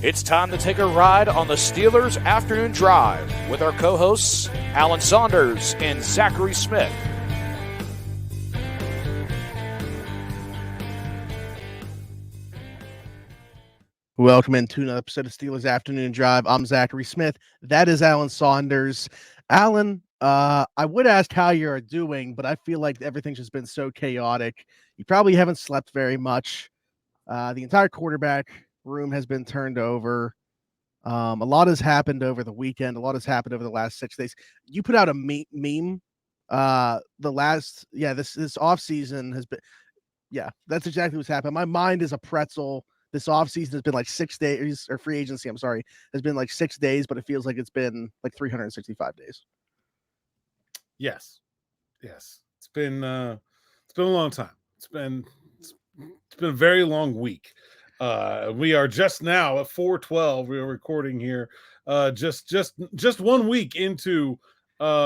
It's time to take a ride on the Steelers Afternoon Drive with our co-hosts, Alan Saunders and Zachary Smith. Welcome into another episode of Steelers Afternoon Drive. I'm Zachary Smith. That is Alan Saunders. Alan, I would ask how you're doing, but I feel like everything's just been so chaotic. You probably haven't slept very much. The entire quarterback room has been turned over. A lot has happened over the weekend. A lot has happened over the last 6 days. You put out a meme. This offseason has been, that's exactly what's happened. My mind is a pretzel. This offseason has been like 6 days, or free agency, has been like 6 days, but it feels like it's been like 365 days. Yes. It's been a long time. It's been a very long week. We are just now at 4:12. We are recording here. Just 1 week into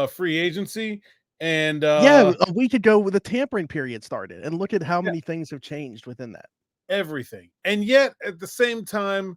free agency, and a week ago the tampering period started, and look at how many things have changed within that. Everything, and yet at the same time,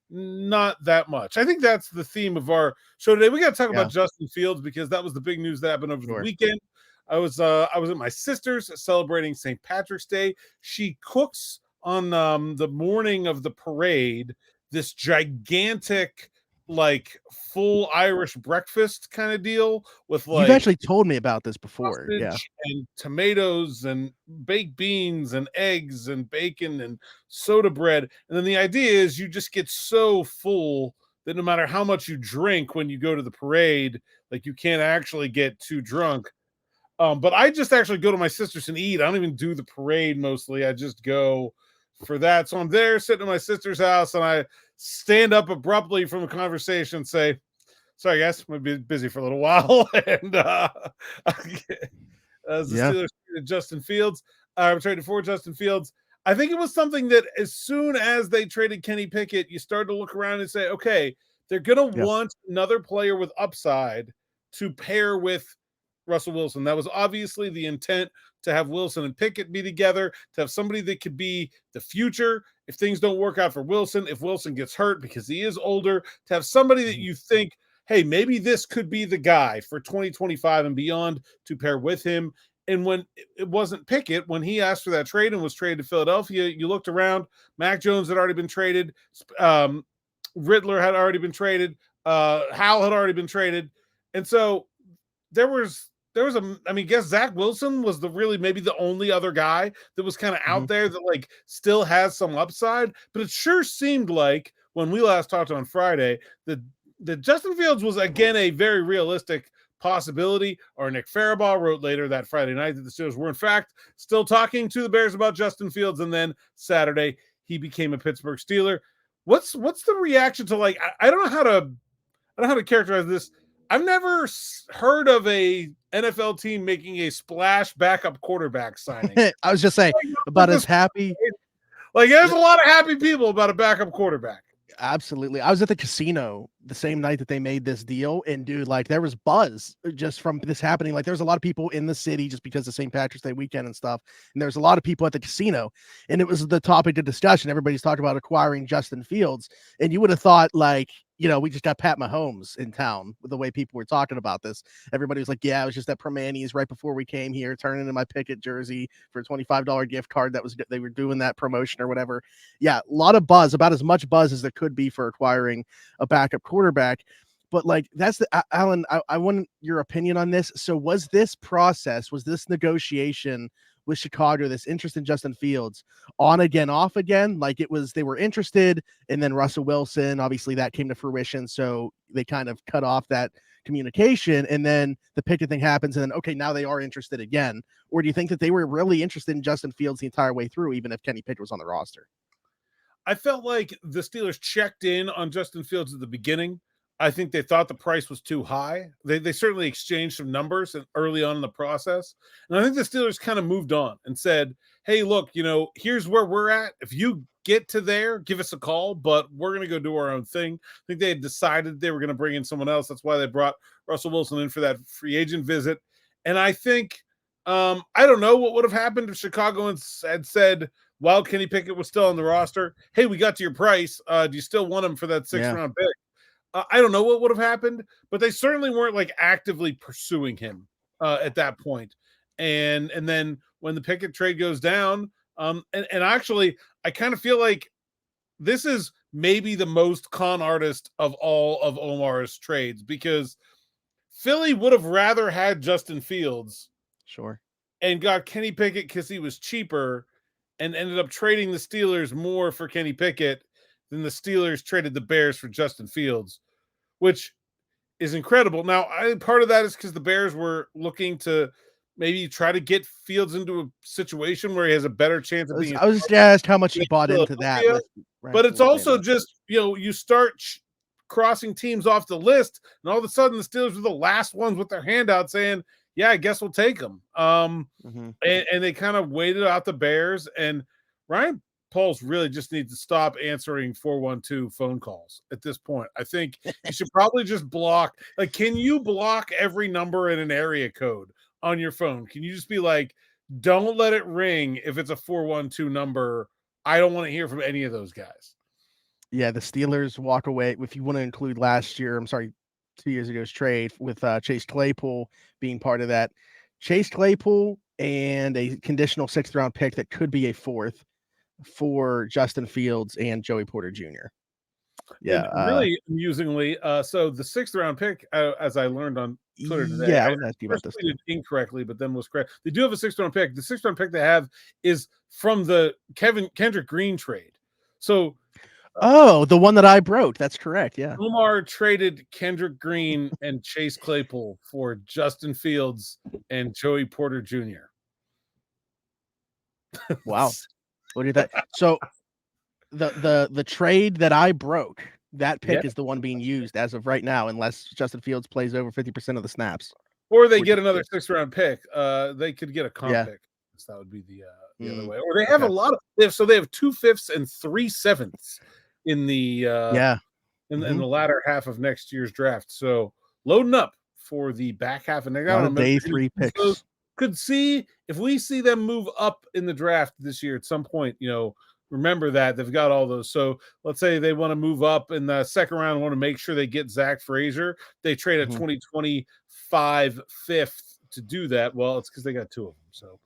not that much. I think that's the theme of our show today. We got to talk about Justin Fields because that was the big news that happened over the weekend. I was at my sister's celebrating St. Patrick's Day. She cooks on the morning of the parade this gigantic, like, full Irish breakfast kind of deal with, like, you've actually told me about this before, and tomatoes and baked beans and eggs and bacon and soda bread. And then the idea is you just get so full that no matter how much you drink when you go to the parade, like, you can't actually get too drunk. But I just actually go to my sister's and eat. I don't even do the parade mostly. I just go for that. So I'm there sitting at my sister's house, and I stand up abruptly from a conversation and say, sorry, guys, I'm going to be busy for a little while. And as the Steelers traded Justin Fields, traded for Justin Fields, I think it was something that as soon as they traded Kenny Pickett, you started to look around and say, okay, they're going to want another player with upside to pair with Russell Wilson. That was obviously the intent, to have Wilson and Pickett be together, to have somebody that could be the future if things don't work out for Wilson, if Wilson gets hurt because he is older, to have somebody that you think, hey, maybe this could be the guy for 2025 and beyond to pair with him. And when it wasn't Pickett, when he asked for that trade and was traded to Philadelphia, you looked around, Mac Jones had already been traded, Riddler had already been traded, Howell had already been traded. And so there was guess Zach Wilson was maybe the only other guy that was kind of out there that, like, still has some upside. But it sure seemed like when we last talked on Friday that Justin Fields was again a very realistic possibility. Or Nick Farabaugh wrote later that Friday night that the Steelers were in fact still talking to the Bears about Justin Fields, and then Saturday he became a Pittsburgh Steeler. What's the reaction to, like, I don't know how to characterize this. I've never heard of a NFL team making a splash backup quarterback signing. I was just saying, about as happy. Like, there's a lot of happy people about a backup quarterback. Absolutely. I was at the casino the same night that they made this deal, and dude, like, there was buzz just from this happening. Like, there was a lot of people in the city just because of St. Patrick's Day weekend and stuff. And there's a lot of people at the casino, and it was the topic of discussion. Everybody's talking about acquiring Justin Fields. And you would have thought, like, we just got Pat Mahomes in town with the way people were talking about this. Everybody was like, yeah, it was just at Permanis right before we came here, turning in my Pickett jersey for a $25 gift card. They were doing that promotion or whatever. Yeah, a lot of buzz, about as much buzz as there could be for acquiring a backup quarterback. But, like, that's Alan, I want your opinion on this. So was this negotiation with Chicago, this interest in Justin Fields, on again, off again? Like, they were interested, and then Russell Wilson, obviously that came to fruition. So they kind of cut off that communication, and then the Pickett thing happens, and then, okay, now they are interested again. Or do you think that they were really interested in Justin Fields the entire way through, even if Kenny Pickett was on the roster? I felt like the Steelers checked in on Justin Fields at the beginning. I think they thought the price was too high. They certainly exchanged some numbers early on in the process. And I think the Steelers kind of moved on and said, hey, look, here's where we're at. If you get to there, give us a call, but we're going to go do our own thing. I think they had decided they were going to bring in someone else. That's why they brought Russell Wilson in for that free agent visit. And I think, I don't know what would have happened if Chicago had said, while Kenny Pickett was still on the roster. Hey, we got to your price. Do you still want him for that 6th round pick? I don't know what would have happened, but they certainly weren't like actively pursuing him at that point. And then when the Pickett trade goes down, and actually, I kind of feel like this is maybe the most con artist of all of Omar's trades, because Philly would have rather had Justin Fields, sure, and got Kenny Pickett because he was cheaper, and ended up trading the Steelers more for Kenny Pickett than the Steelers traded the Bears for Justin Fields, which is incredible. Now, part of that is because the Bears were looking to maybe try to get Fields into a situation where he has a better chance of being. I was just going to ask how much you bought into that. But it's also just, you start crossing teams off the list, and all of a sudden the Steelers were the last ones with their hand out saying, yeah, I guess we'll take them. And they kind of waited out the Bears, and Ryan Poles really just needs to stop answering 412 phone calls at this point. I think you should probably just block. Like, can you block every number in an area code on your phone? Can you just be like, don't let it ring if it's a 412 number? I don't want to hear from any of those guys. Yeah, the Steelers walk away. If you want to include 2 years ago's trade with Chase Claypool being part of that. Chase Claypool and a conditional 6th round pick that could be a 4th for Justin Fields and Joey Porter Jr. Yeah, and really amusingly, so the 6th round pick, as I learned on Twitter today, I would ask you about this incorrectly, but then was correct. They do have a 6th round pick. The 6th round pick they have is from the Kendrick Green trade. So, the one that I broke. That's correct. Yeah, Omar traded Kendrick Green and Chase Claypool for Justin Fields and Joey Porter Jr. Wow. What do you think? So the trade that I broke, that pick is the one being used as of right now, unless Justin Fields plays over 50% of the snaps. Or they get another 6th round pick. They could get a comp pick. So that would be the other way. Or they have a lot of they have 2 5ths and 3 7ths in the in the latter half of next year's draft. So loading up for the back half of next day 3 picks. Could see if we see them move up in the draft this year at some point, remember that they've got all those. So let's say they want to move up in the 2nd round, want to make sure they get Zach Frazier. They trade a 2025 5th to do that. Well, it's because they got 2 of them. So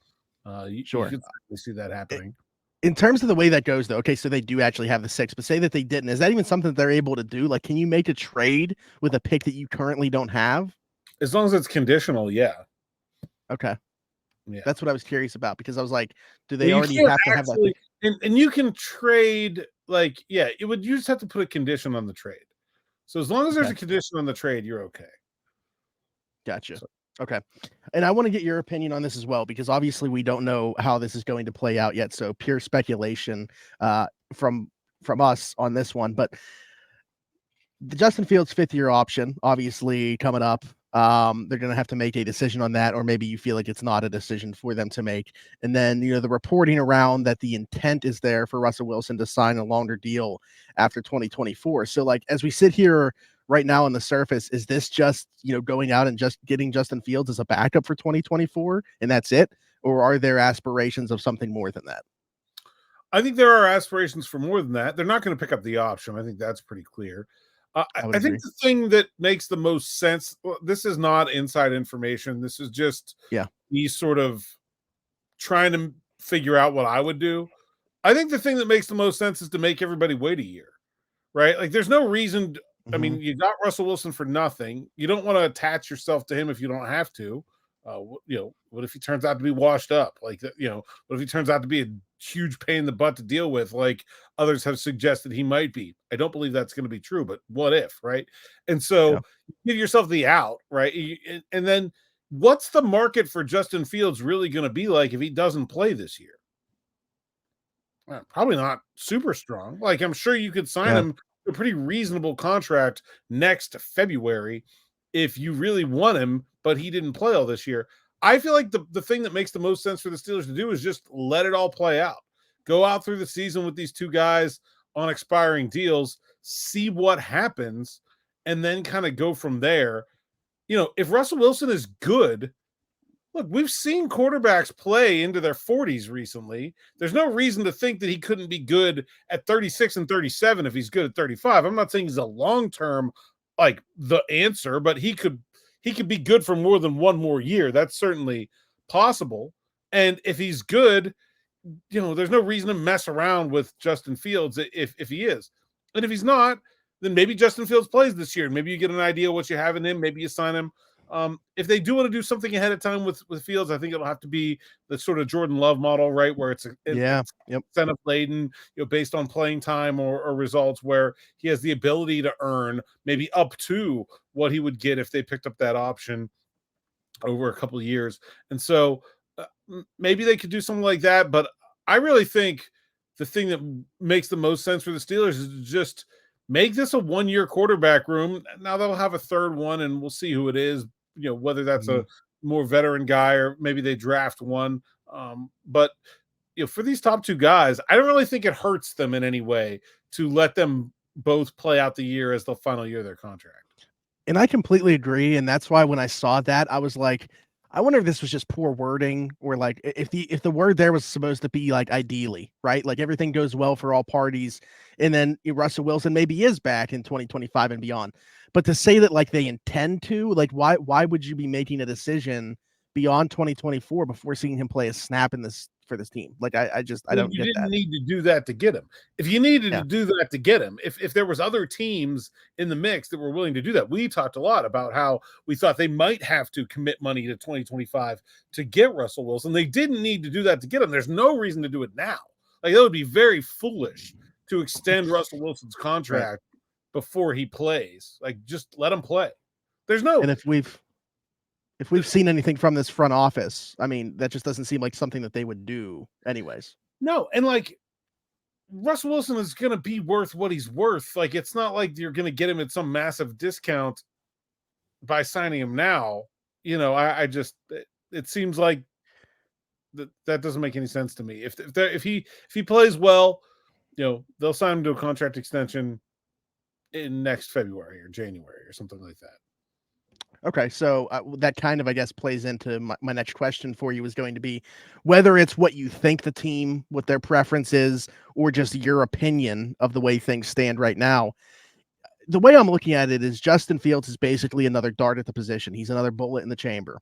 you can see that happening. In terms of the way that goes, though, okay, so they do actually have the 6, but say that they didn't. Is that even something that they're able to do? Like, can you make a trade with a pick that you currently don't have? As long as it's conditional, yeah. Okay. Yeah. That's what I was curious about, because I was like, do they already have to have that? And you can trade, you just have to put a condition on the trade. So as long as there's a condition on the trade, you're okay. Gotcha. Okay. And I want to get your opinion on this as well, because obviously we don't know how this is going to play out yet. So pure speculation from us on this one. But the Justin Fields 5th-year option, obviously coming up. They're going to have to make a decision on that, or maybe you feel like it's not a decision for them to make. And then, the reporting around that the intent is there for Russell Wilson to sign a longer deal after 2024. So, like, as we sit here right now on the surface, is this just, going out and just getting Justin Fields as a backup for 2024 and that's it? Or are there aspirations of something more than that? I think there are aspirations for more than that. They're not going to pick up the option. I think that's pretty clear. I think the thing that makes the most sense, this is not inside information. This is just me sort of trying to figure out what I would do. I think the thing that makes the most sense is to make everybody wait a year, right? Like, there's no reason. I mean, you got Russell Wilson for nothing. You don't want to attach yourself to him if you don't have to. What if he turns out to be washed up? Like, what if he turns out to be a huge pain in the butt to deal with, like others have suggested he might be? I don't believe that's going to be true, but what if, right? And so give yourself the out, right? And then what's the market for Justin Fields really going to be like if he doesn't play this year? Probably not super strong. Like, I'm sure you could sign him a pretty reasonable contract next February if you really want him, but he didn't play all this year. I feel like the thing that makes the most sense for the Steelers to do is just let it all play out. Go out through the season with these 2 guys on expiring deals, see what happens, and then kind of go from there. If Russell Wilson is good, Look, we've seen quarterbacks play into their 40s recently. There's no reason to think that he couldn't be good at 36 and 37 if he's good at 35. I'm not saying he's a long-term like the answer, but he could be good for more than one more year. That's certainly possible. And if he's good, there's no reason to mess around with Justin Fields if he is. And if he's not, then maybe Justin Fields plays this year. Maybe you get an idea what you have in him. Maybe you sign him. If they do want to do something ahead of time with Fields, I think it'll have to be the sort of Jordan Love model, right? Where it's incentive laden, based on playing time or results, where he has the ability to earn maybe up to what he would get if they picked up that option over a couple of years. And so maybe they could do something like that. But I really think the thing that makes the most sense for the Steelers is to just make this a one-year quarterback room. Now they'll have a third one, and we'll see who it is, whether that's a more veteran guy or maybe they draft one. But for these top two guys, I don't really think it hurts them in any way to let them both play out the year as the final year of their contract. And I completely agree. And that's why when I saw that, I was like, I wonder if this was just poor wording, or like if the word there was supposed to be like ideally, right? Like everything goes well for all parties. And then Russell Wilson maybe is back in 2025 and beyond. But to say that like they intend to, like why would you be making a decision beyond 2024 before seeing him play a snap in this for this team? Like I don't get that. You didn't need to do that to get him. If you needed to do that to get him, if there was other teams in the mix that were willing to do that, we talked a lot about how we thought they might have to commit money to 2025 to get Russell Wilson. They didn't need to do that to get him. There's no reason to do it now. Like that would be very foolish to extend Russell Wilson's contract before he plays. Like just let him play. There's no. And if we've seen anything from this front office, I mean, that just doesn't seem like something that they would do anyways. No. And like Russell Wilson is going to be worth what he's worth. Like, it's not like you're going to get him at some massive discount by signing him now. I just, it seems like that doesn't make any sense to me. If he plays well, they'll sign him to a contract extension in next February or January or something like that. Okay, so that kind of, I guess, plays into my next question for you is going to be whether it's what you think the team, what their preference is, or just your opinion of the way things stand right now. The way I'm looking at it is Justin Fields is basically another dart at the position. He's another bullet in the chamber.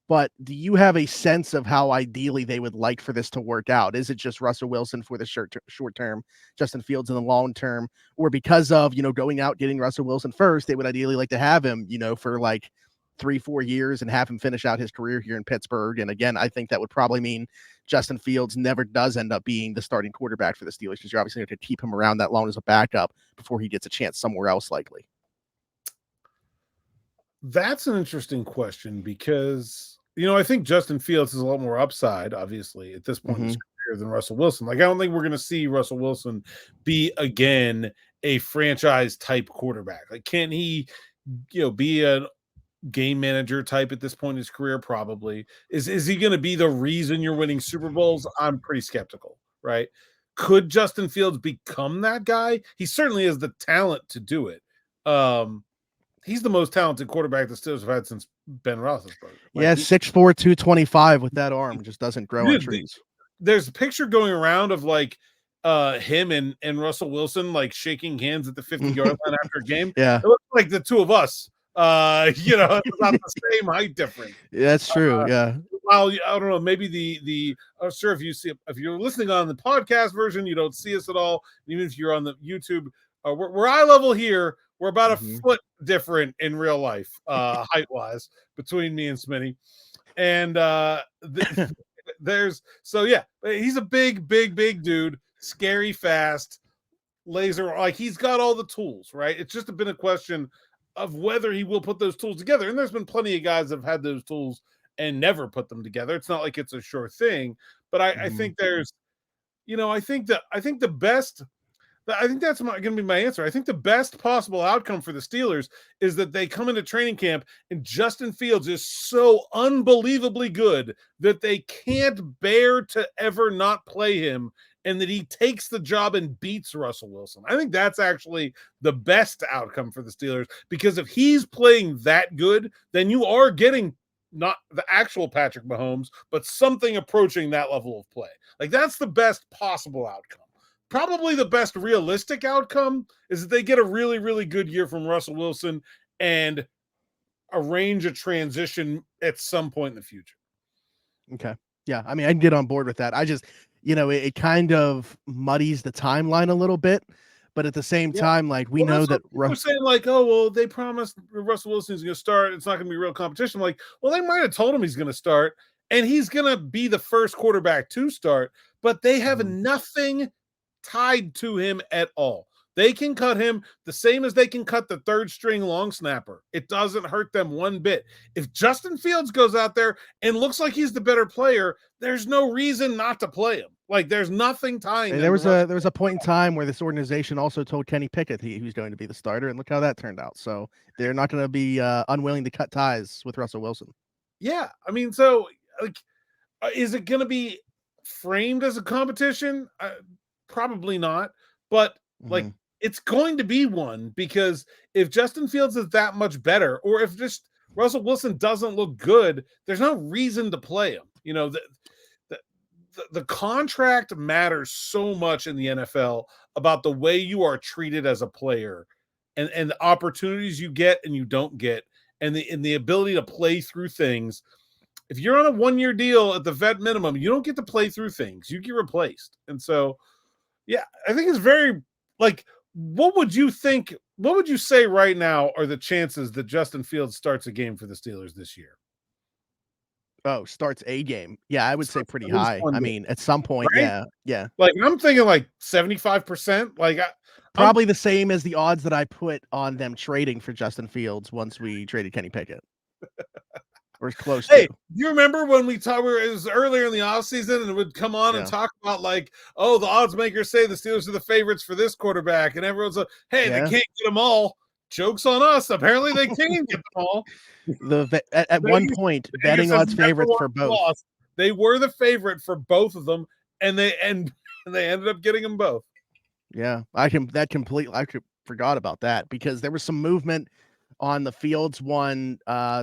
But do you have a sense of how ideally they would like for this to work out? Is it just Russell Wilson for the short term, Justin Fields in the long term, or because of, going out, getting Russell Wilson first, they would ideally like to have him, for like 3-4 years and have him finish out his career here in Pittsburgh? And again, I think that would probably mean Justin Fields never does end up being the starting quarterback for the Steelers, because you're obviously going to keep him around that long as a backup before he gets a chance somewhere else, likely. That's an interesting question because, I think Justin Fields has a lot more upside, obviously, at this point in his career than Russell Wilson. Like, I don't think we're going to see Russell Wilson be, again, a franchise-type quarterback. Like, can he, be a game manager type at this point in his career? Probably. Is he going to be the reason you're winning Super Bowls? I'm pretty skeptical, right? Could Justin Fields become that guy? He certainly has the talent to do it. He's the most talented quarterback the Steelers have had since Ben Roethlisberger. Like, 6'4", 225 with that arm just doesn't grow on trees. There's a picture going around of like him and Russell Wilson like shaking hands at the 50-yard line after a game. Yeah, it looks like the two of us. It's not the same height difference. Yeah, that's true. Well, I don't know. Maybe the I'm sure if you're listening on the podcast version, you don't see us at all. Even if you're on the YouTube, we're eye level here. We're about a foot different in real life, height wise, between me and Smitty. And he's a big dude, scary fast, laser. Like, he's got all the tools, right? It's just been a question of whether he will put those tools together. And there's been plenty of guys that have had those tools and never put them together. It's not like it's a sure thing, but I think there's, I think the best. I think that's going to be my answer. I think the best possible outcome for the Steelers is that they come into training camp and Justin Fields is so unbelievably good that they can't bear to ever not play him, and that he takes the job and beats Russell Wilson. I think that's actually the best outcome for the Steelers, because if he's playing that good, then you are getting not the actual Patrick Mahomes, but something approaching that level of play. Like, that's the best possible outcome. Probably the best realistic outcome is that they get a really, really good year from Russell Wilson and arrange a transition at some point in the future. Okay. Yeah. I mean, I can get on board with that. I just, it kind of muddies the timeline a little bit, but at the same time, like we know that we're saying like, oh, well, they promised Russell Wilson's going to start. It's not going to be real competition. I'm like, well, they might have told him he's going to start and he's going to be the first quarterback to start, but they have nothing tied to him at all. They can cut him the same as they can cut the third string long snapper. It doesn't hurt them one bit. If Justin Fields goes out there and looks like he's the better player, there's no reason not to play him. Like, there's nothing tying. There was a point in time where this organization also told Kenny Pickett he was going to be the starter, and look how that turned out. So they're not going to be unwilling to cut ties with Russell Wilson. Yeah, I mean, so like, is it going to be framed as a competition? Probably not, but like. It's going to be one, because if Justin Fields is that much better, or if just Russell Wilson doesn't look good, there's no reason to play him. The contract matters so much in the NFL about the way you are treated as a player, and the opportunities you get and you don't get, and the ability to play through things. If you're on a 1-year deal at the vet minimum, you don't get to play through things. You get replaced. And so, yeah, I think it's very like. What would you think? What would you say right now are the chances that Justin Fields starts a game for the Steelers this year? Oh, starts a game. Yeah, I would say pretty high. I mean, at some point, right? Yeah. Like, I'm thinking like 75%. Like, probably the same as the odds that I put on them trading for Justin Fields once we traded Kenny Pickett. Or as close to. Do you remember when we talked? It was earlier in the offseason, and it would come on and talk about like, oh, the odds makers say the Steelers are the favorites for this quarterback, and everyone's like, hey, they can't get them all. Joke's on us. Apparently, they can get them all. At one point, betting odds favorites for both. Lost. They were the favorite for both of them, and they ended up getting them both. Yeah, I forgot about that, because there was some movement on the Fields one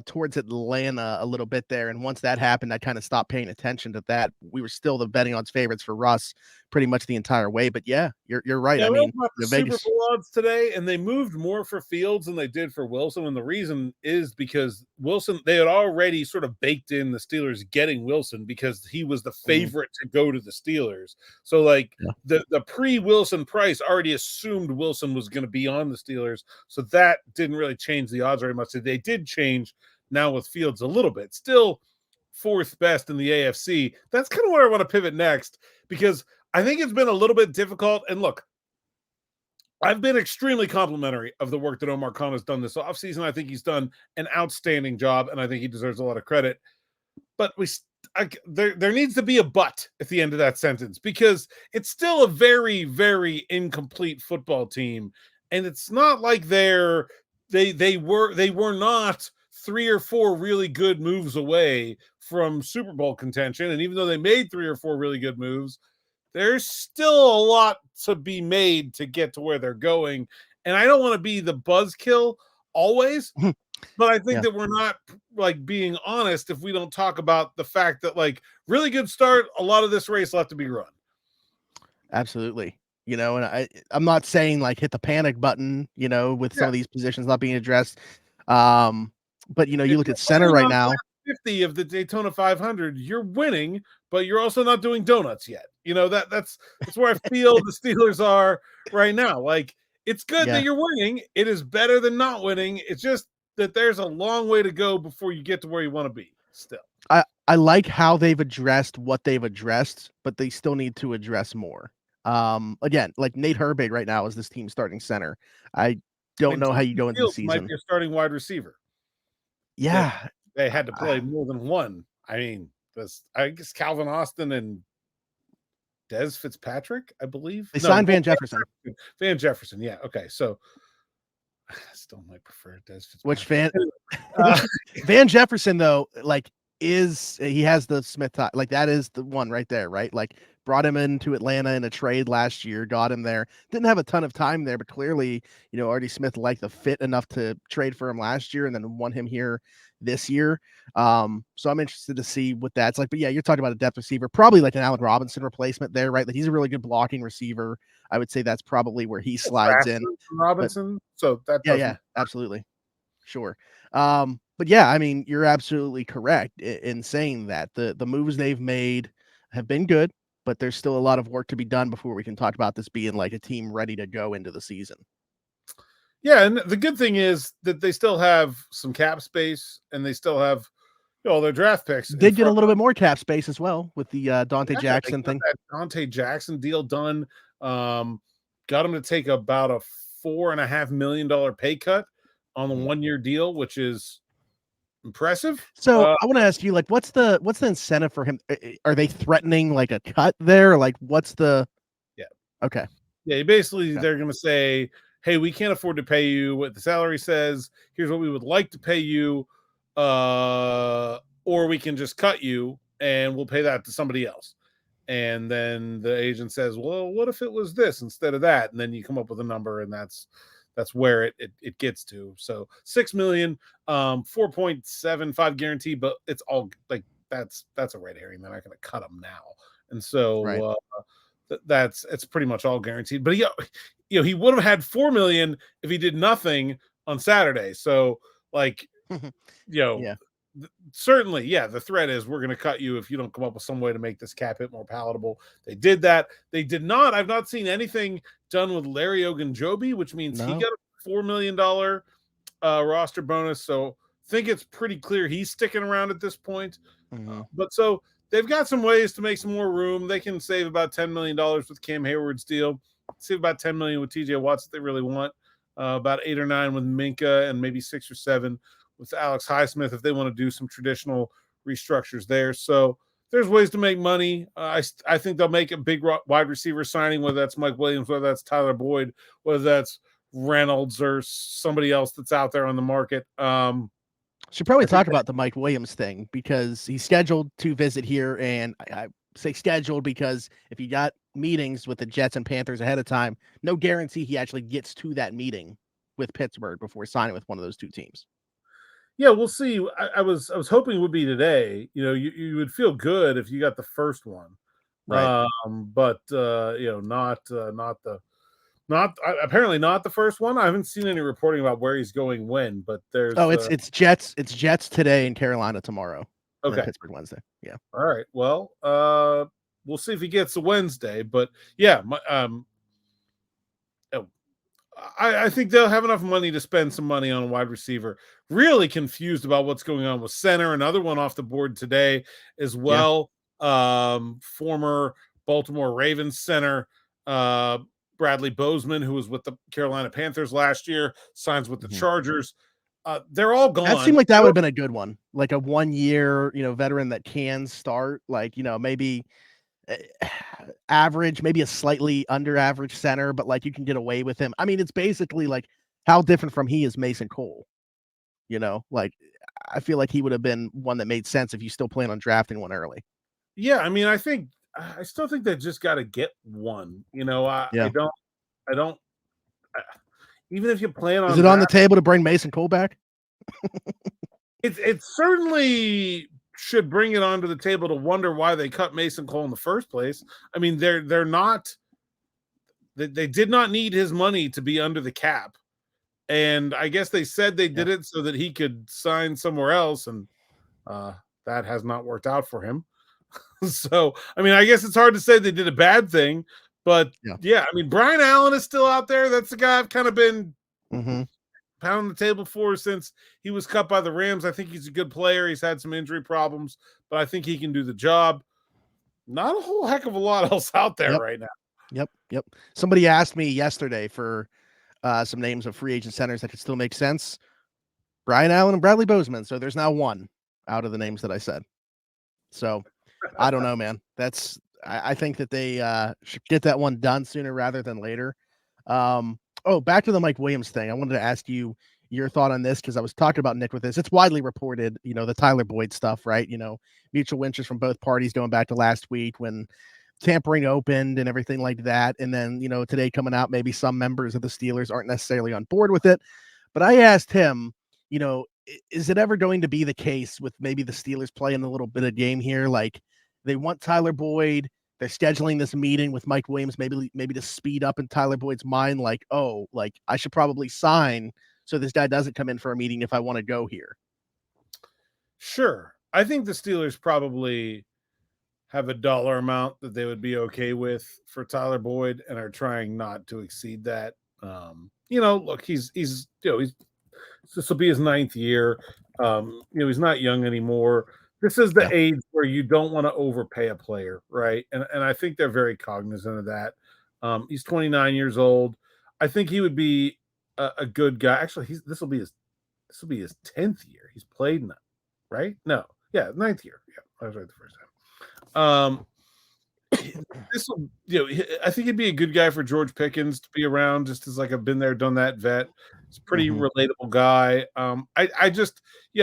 towards Atlanta a little bit there, and once that happened, I kind of stopped paying attention to that. We were still the betting odds favorites for Russ pretty much the entire way, but yeah, you're right. Yeah, I mean, the Vegas Super Bowl odds today, and they moved more for Fields than they did for Wilson, and the reason is because Wilson, they had already sort of baked in the Steelers getting Wilson because he was the favorite to go to the Steelers. So like the pre-Wilson price already assumed Wilson was going to be on the Steelers, so that didn't really change the odds very much. They did change now with Fields a little bit. Still fourth best in the AFC. That's kind of where I want to pivot next, because I think it's been a little bit difficult. And look, I've been extremely complimentary of the work that Omar Khan has done this offseason. I think he's done an outstanding job, and I think he deserves a lot of credit. But there needs to be a but at the end of that sentence, because it's still a very, very incomplete football team. And it's not like they were not 3 or 4 really good moves away from Super Bowl contention. And even though they made 3 or 4 really good moves, there's still a lot to be made to get to where they're going. And I don't want to be the buzzkill always, but I think that we're not like being honest if we don't talk about the fact that like really good start, a lot of this race left to be run. Absolutely. And I'm not saying like hit the panic button, with some of these positions not being addressed. But you look at center right now. 50 of the Daytona 500, you're winning, but you're also not doing donuts yet. That's where I feel the Steelers are right now. Like, it's good that you're winning. It is better than not winning. It's just that there's a long way to go before you get to where you want to be still. I like how they've addressed what they've addressed, but they still need to address more. Again, like Nate Herbig right now is this team starting center. I don't know how you go into the season. Might be a starting wide receiver. Yeah. They had to play more than one. I mean, I guess Calvin Austin and Des Fitzpatrick, I believe. They signed Van Jefferson. Van Jefferson, yeah. Okay, so I still might prefer Des Fitzpatrick. Which Van Jefferson, though, like he has the Smith tie. Like that is the one right there, right? Like brought him into Atlanta in a trade last year, got him there. Didn't have a ton of time there, but clearly, Artie Smith liked the fit enough to trade for him last year and then won him here this year. So I'm interested to see what that's like. But yeah, you're talking about a depth receiver, probably like an Allen Robinson replacement there, right? Like he's a really good blocking receiver. I would say that's probably where he slides in. Robinson. So that yeah, absolutely. Sure. But yeah, I mean, you're absolutely correct in saying that the moves they've made have been good, but there's still a lot of work to be done before we can talk about this being like a team ready to go into the season. Yeah, and the good thing is that they still have some cap space, and they still have their draft picks. Did get a little bit more cap space as well with the Dante Jackson thing. That Dante Jackson deal done. Got him to take about a $4.5 million pay cut on the 1-year deal, which is impressive. So I want to ask you, like, what's the incentive for him? Are they threatening like a cut there? Like, what's the? Yeah. Okay. Yeah. Basically, they're going to say, "Hey, we can't afford to pay you what the salary says. Here's what we would like to pay you, or we can just cut you and we'll pay that to somebody else." And then the agent says, "Well, what if it was this instead of that?" And then you come up with a number, and that's where it gets to. So $6 million, 4.75 guarantee, but it's all like that's a red herring. They're not going to cut them now, and so right. It's pretty much all guaranteed. But he would have had $4 million if he did nothing on Saturday. So like, yeah. Certainly, yeah, the threat is we're going to cut you if you don't come up with some way to make this cap hit more palatable. They did that. They did not. I've not seen anything done with Larry Ogunjobi, which means he got a $4 million roster bonus. So I think it's pretty clear he's sticking around at this point. Mm-hmm. But so they've got some ways to make some more room. They can save about $10 million with Cam Hayward's deal, save about $10 million with TJ Watts if they really want, about 8 or 9 with Minka, and maybe 6 or 7 with Alex Highsmith if they want to do some traditional restructures there. So there's ways to make money. I think they'll make a big wide receiver signing, whether that's Mike Williams, whether that's Tyler Boyd, whether that's Reynolds or somebody else that's out there on the market. Should probably talk about the Mike Williams thing because he's scheduled to visit here, and I say scheduled because if you got meetings with the Jets and Panthers ahead of time, no guarantee he actually gets to that meeting with Pittsburgh before signing with one of those two teams. Yeah, we'll see. I was hoping it would be today. You would feel good if you got the first one, right? But apparently not the first one. I haven't seen any reporting about where he's going when. But there's it's Jets today and Carolina tomorrow. Okay, Pittsburgh Wednesday. Yeah. All right. Well, we'll see if he gets a Wednesday. But yeah, I think they'll have enough money to spend some money on a wide receiver. Really confused about what's going on with center. Another one off the board today as well. Yeah. Former Baltimore Ravens center Bradley Bozeman, who was with the Carolina Panthers last year, signs with the Chargers. They're all gone. That seemed like that would have been a good one, like a 1-year, veteran that can start, like maybe average, maybe a slightly under average center, but like you can get away with him. I mean, it's basically like how different from he is Mason Cole. Like I feel like he would have been one that made sense if you still plan on drafting one early. Yeah, I mean, I still think they just got to get one. I don't. Even if you plan on, is it on the table to bring Mason Cole back? It certainly should bring it onto the table to wonder why they cut Mason Cole in the first place. I mean, they're not. They did not need his money to be under the cap. And I guess they said they did it so that he could sign somewhere else, and that has not worked out for him. So, I mean, I guess it's hard to say they did a bad thing, but yeah, I mean, Brian Allen is still out there. That's the guy I've kind of been pounding the table for since he was cut by the Rams. I think he's a good player. He's had some injury problems, but I think he can do the job. Not a whole heck of a lot else out there right now. Yep. Somebody asked me yesterday for some names of free agent centers that could still make sense. Brian Allen and Bradley Bozeman. So there's now one out of the names that I said. So I don't know, man. I think that they should get that one done sooner rather than later. Back to the Mike Williams thing. I wanted to ask you your thought on this because I was talking about Nick with this. It's widely reported, the Tyler Boyd stuff, right? Mutual interest from both parties going back to last week when tampering opened and everything like that. And then, today coming out, maybe some members of the Steelers aren't necessarily on board with it. But I asked him, is it ever going to be the case with maybe the Steelers playing a little bit of game here? Like they want Tyler Boyd. They're scheduling this meeting with Mike Williams, maybe to speed up in Tyler Boyd's mind, like, oh, like I should probably sign so this guy doesn't come in for a meeting if I want to go here. Sure. I think the Steelers probably have a dollar amount that they would be okay with for Tyler Boyd and are trying not to exceed that. Look, he's this will be his 9th year. He's not young anymore. This is the age where you don't want to overpay a player, right? And I think they're very cognizant of that. He's 29 years old. I think he would be a good guy. Actually, this will be his 10th year. He's played now, right? No, 9th year. Yeah, I was right the first time. I think he'd be a good guy for George Pickens to be around, just as like a been there, done that vet. He's a pretty relatable guy. I just, you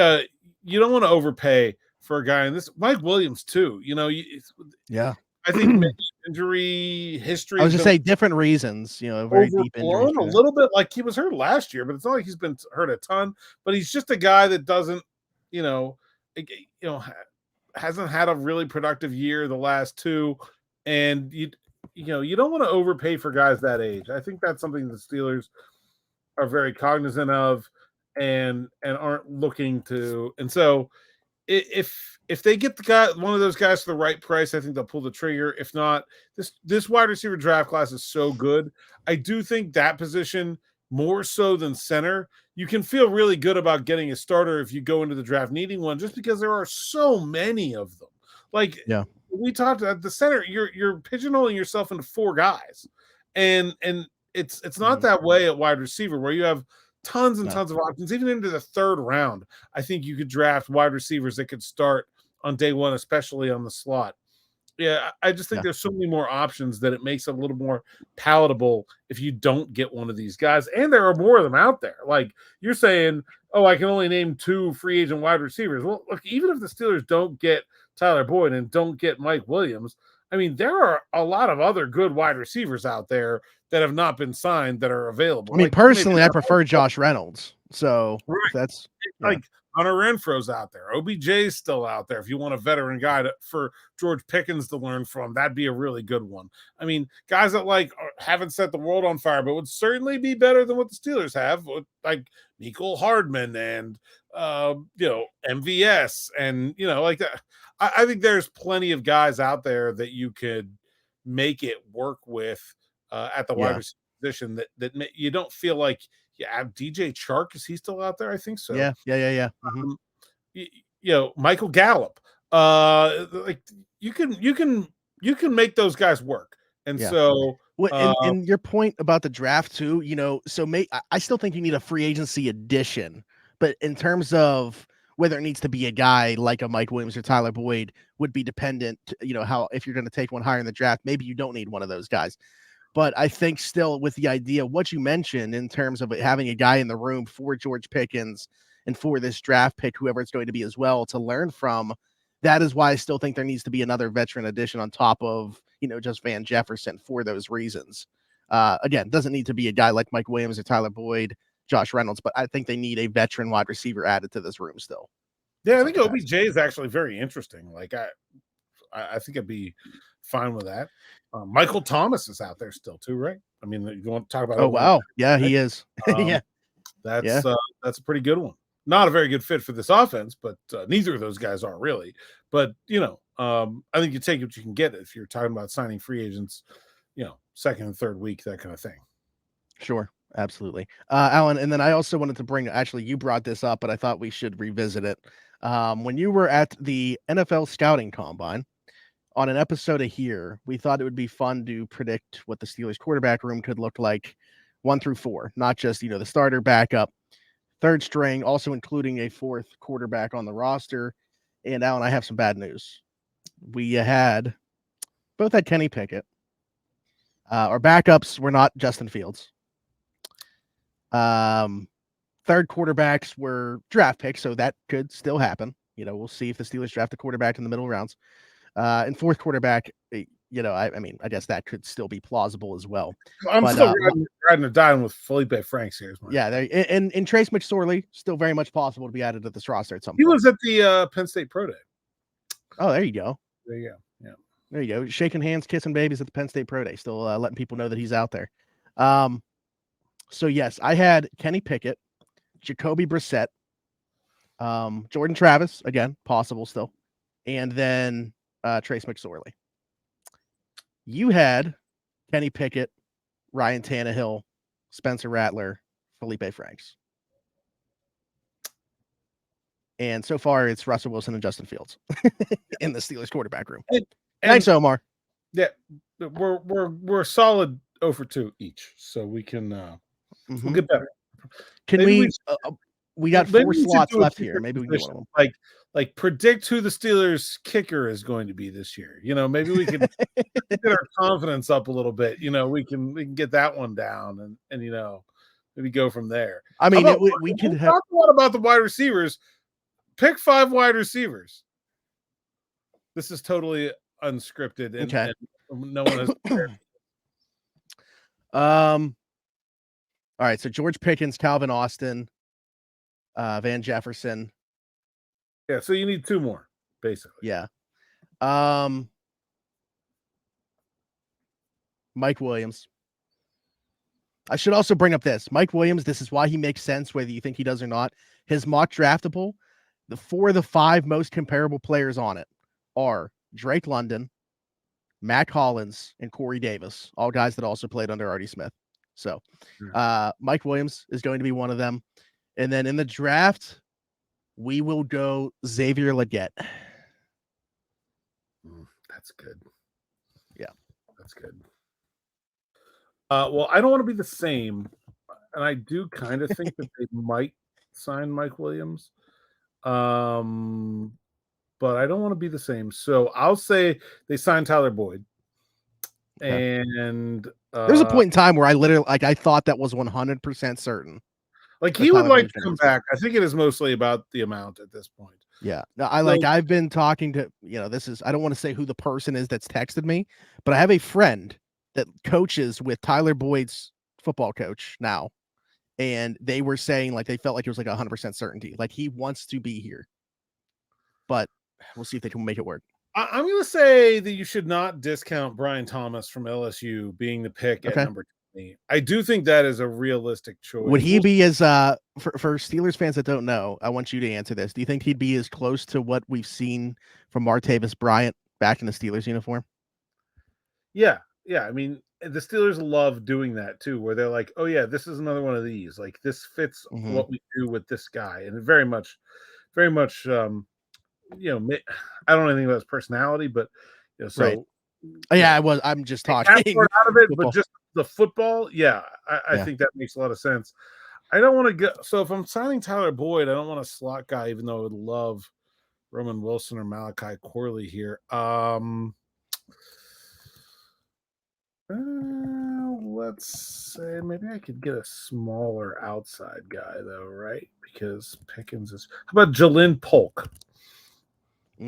don't want to overpay for a guy in this. Mike Williams too. I think injury history. I was just say different reasons. Very deep injury. A little bit, like he was hurt last year, but it's not like he's been hurt a ton. But he's just a guy that doesn't, hasn't had a really productive year the last 2. And you don't want to overpay for guys that age. I think that's something the Steelers are very cognizant of and aren't looking to. And so if they get one of those guys for the right price, I think they'll pull the trigger. If not, this wide receiver draft class is so good. I do think that position more so than center, you can feel really good about getting a starter if you go into the draft needing one, just because there are so many of them. Like, we talked about the center, you're pigeonholing yourself into 4 guys, and it's not that way at wide receiver where you have tons and tons of options. Even into the 3rd round, I think you could draft wide receivers that could start on day 1, especially on the slot. Yeah, I just think there's so many more options that it makes it a little more palatable if you don't get one of these guys. And there are more of them out there. Like you're saying, oh, I can only name 2 free agent wide receivers. Well, look, even if the Steelers don't get Tyler Boyd and don't get Mike Williams, I mean, there are a lot of other good wide receivers out there that have not been signed that are available. I mean, personally, I prefer Josh Reynolds. So that's like Hunter Renfro's out there. OBJ's still out there. If you want a veteran guy for George Pickens to learn from, that'd be a really good one. I mean, guys that haven't set the world on fire, but would certainly be better than what the Steelers have, like Mecole Hardman and MVS and like that. I think there's plenty of guys out there that you could make it work with at the wide receiver position that you don't feel like. Yeah, DJ Chark, is he still out there? I think so. Yeah. Michael Gallup. Like you can make those guys work. And so, and your point about the draft too, I still think you need a free agency addition, but in terms of whether it needs to be a guy like a Mike Williams or Tyler Boyd would be dependent, how if you're going to take one higher in the draft, maybe you don't need one of those guys. But I think still with the idea, what you mentioned in terms of having a guy in the room for George Pickens and for this draft pick, whoever it's going to be as well, to learn from, that is why I still think there needs to be another veteran addition on top of, just Van Jefferson for those reasons. Again, doesn't need to be a guy like Mike Williams or Tyler Boyd, Josh Reynolds, but I think they need a veteran wide receiver added to this room still. Yeah, I think OBJ is actually very interesting. Like I think I'd be fine with that. Michael Thomas is out there still too, right? I mean, you want to talk about? Oh wow, yeah, right? He is. That's a pretty good one. Not a very good fit for this offense, but neither of those guys are really. But I think you take what you can get if you're talking about signing free agents. 2nd and 3rd week, that kind of thing. Sure, absolutely, Alan. And then I also wanted to bring. Actually, you brought this up, but I thought we should revisit it. When you were at the NFL Scouting Combine. On an episode of Here, we thought it would be fun to predict what the Steelers quarterback room could look like 1 through 4, not just, the starter, backup, 3rd string, also including a 4th quarterback on the roster. And Alan, I have some bad news. We both had Kenny Pickett. Our backups were not Justin Fields. 3rd quarterbacks were draft picks, so that could still happen. We'll see if the Steelers draft a quarterback in the middle rounds. And 4th quarterback, I mean, I guess that could still be plausible as well. I'm But, still riding or dying with Felipe Franks here. Yeah, and Trace McSorley still very much possible to be added to this roster at some point. He was at the Penn State Pro Day. Oh, there you go. There you go. Yeah. There you go. Shaking hands, kissing babies at the Penn State Pro Day. Still letting people know that he's out there. So yes, I had Kenny Pickett, Jacoby Brissett, Jordan Travis, again, possible still, and then Trace McSorley. You had Kenny Pickett, Ryan Tannehill, Spencer Rattler, Felipe Franks. And so far, it's Russell Wilson and Justin Fields in the Steelers quarterback room. And thanks, Omar. Yeah, we're solid 0 for 2 each, so we can we'll get better. Can we got 4 slots left here. Maybe we can get one of them. Like predict who the Steelers kicker is going to be this year. Maybe we can get our confidence up a little bit. We can get that one down and maybe go from there. I mean, we can have talk a lot about the wide receivers. Pick 5 wide receivers. This is totally unscripted and no one has prepared. All right, so George Pickens, Calvin Austin, Van Jefferson. Yeah, so you need 2 more, basically. Yeah. Mike Williams. I should also bring up this. Mike Williams, this is why he makes sense, whether you think he does or not. His mock draftable, the 4 of the 5 most comparable players on it are Drake London, Matt Collins, and Corey Davis, all guys that also played under Artie Smith. So Mike Williams is going to be one of them. And then in the draft, we will go Xavier Legette. That's good. Yeah, that's good. Well, I don't want to be the same, and I do kind of think that they might sign Mike Williams. But I don't want to be the same. So I'll say they signed Tyler Boyd. Okay. And there's a point in time where I literally I thought that was 100% certain. Like he would like to come back. I think it is mostly about the amount at this point. Yeah. No, I've been talking to, I don't want to say who the person is that's texted me, but I have a friend that coaches with Tyler Boyd's football coach now. And they were saying they felt like it was 100% certainty. Like he wants to be here, but we'll see if they can make it work. I'm going to say that you should not discount Brian Thomas from LSU being the pick at number 20. I do think that is a realistic choice. Would he be as for Steelers fans that don't know, I want you to answer this. Do you think he'd be as close to what we've seen from Martavis Bryant back in the Steelers uniform? Yeah. I mean, the Steelers love doing that too, where they're like, "Oh yeah, this is another one of these. Like this fits what we do with this guy," and very much. I don't know anything about his personality, but so right. I'm just talking out of it, but just the football. Yeah, I think that makes a lot of sense. I don't want to go. So if I'm signing Tyler Boyd, I don't want a slot guy, even though I would love Roman Wilson or Malachi Corley here. Let's say maybe I could get a smaller outside guy though, right? Because Pickens is. How about Jalen Polk? I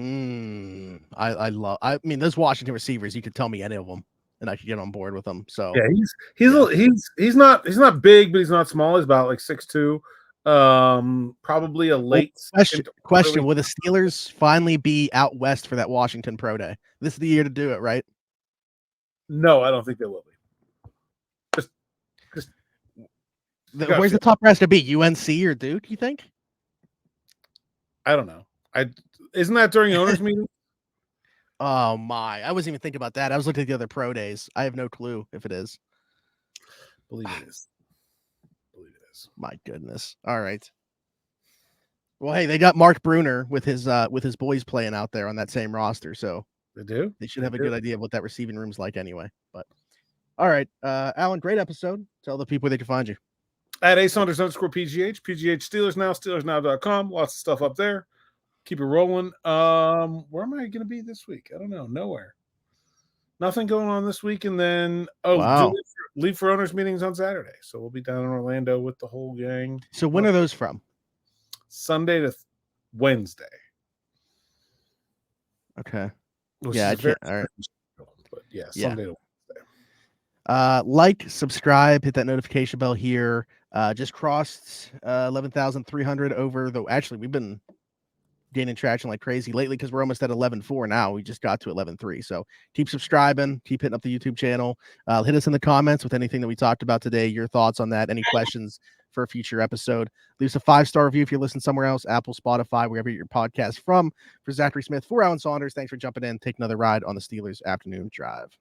mean, those Washington receivers, you could tell me any of them, and I could get on board with them. So yeah, he's not big, but he's not small. He's about 6'2". Probably a late question. Will the Steelers finally be out west for that Washington Pro Day? This is the year to do it, right? No, I don't think they will be. Where's the top brass to be? UNC or Duke? You think? I don't know. Isn't that during owners' meeting? Oh my! I wasn't even thinking about that. I was looking at the other pro days. I have no clue if it is. Believe it is. My goodness. All right. Well, hey, they got Mark Bruner with his boys playing out there on that same roster, so they do. They should have a good idea of what that receiving room's like anyway. But all right, Alan, great episode. Tell the people where they can find you. At @Saunders_PGH, PGH Steelers Now, SteelersNow.com. Lots of stuff up there. Keep it rolling. Where am I going to be this week? I don't know. Nowhere. Nothing going on this week. And then, leave for owners meetings on Saturday. So we'll be down in Orlando with the whole gang. So when are those from? Sunday to Wednesday. Okay. Yeah, I can't. All right. But yeah, Yeah. Sunday to Like, subscribe, hit that notification bell here. Just crossed 11,300 over the. Actually, we've been gaining traction like crazy lately because we're almost at 11.4 now. We just got to 11.3. So keep subscribing, keep hitting up the YouTube channel. Hit us in the comments with anything that we talked about today, your thoughts on that, any questions for a future episode. Leave us a 5-star review if you're listening somewhere else, Apple, Spotify, wherever you get your podcast from. For Zachary Smith, for Alan Saunders, thanks for jumping in. Take another ride on the Steelers Afternoon Drive.